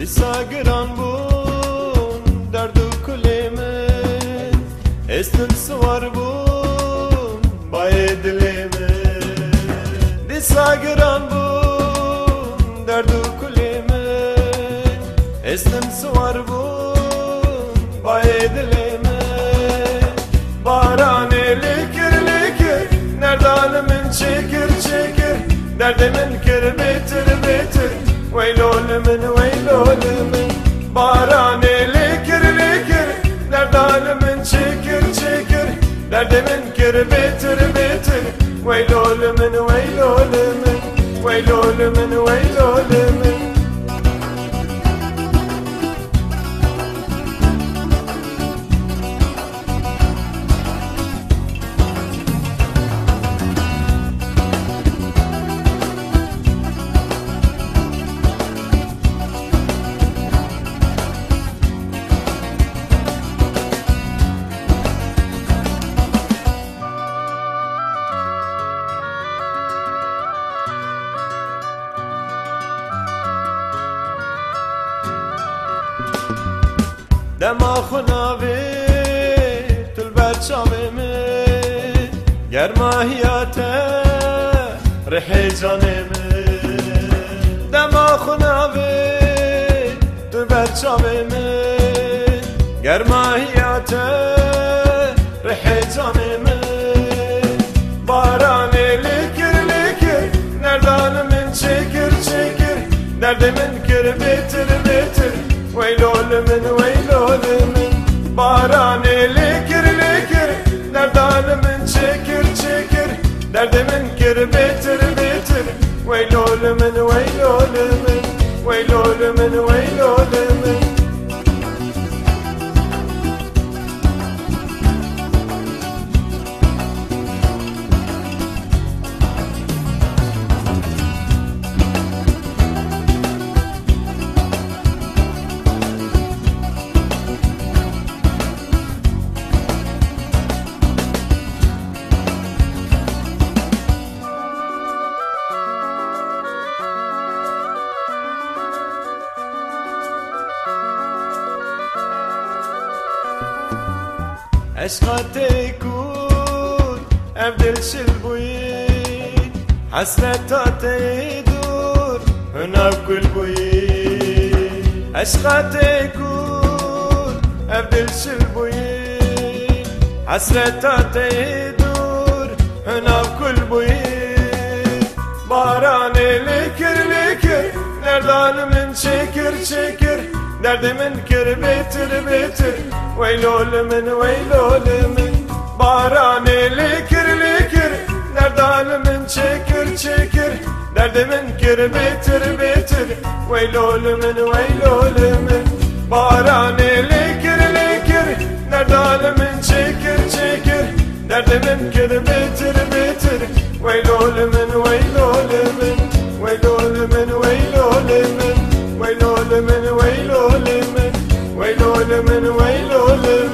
ساگران بون درد و کلیمه استن سوار بون بای دلیمه دی ساگران بون درد و کلیمه استن سوار بون بای دلیمه باران لیکر لیکر نردان من چکر چکر درد من کر بیتر بیتر ويلول من ويلول من باران لكر لكر دردان من شكر شكر درد من كر بيتر بيتر ويلول من ويلول من ويلول من ويلول من دما خناوي تلبت شامي گرما حياته ريحي جانمي دما خناوي تلبت شامي گرما حياته ريحي جانمي باران لكر لكر نردان من شكر شكر درد من كر بيتر بيتر ويلول من ويلول من باران لكر لكر دردان من شكر شكر درد من كر بيتر بيتر ويلول من ويلول من ويلول من ويلول من عشقاتي يكون أبدل شلبوين حسرتاتي يدور هنا بكل بوين عشقاتي يكون أبدل شلبوين حسرتاتي يدور هنا بكل بوين باران لكر لكر نردان من شكر شكر درد من كر بيتر بيتر ويلول من ويلول من باران لكر لكر دردان من شكر شكر درد من كر بيتر بيتر ويلول من ويلول من باران لكر لكر دردان من شكر شكر درد من كر بيتر بيتر ويلول من ويلول من ويلول من ويلول من ويلول من ويلول من ويلول من ويلول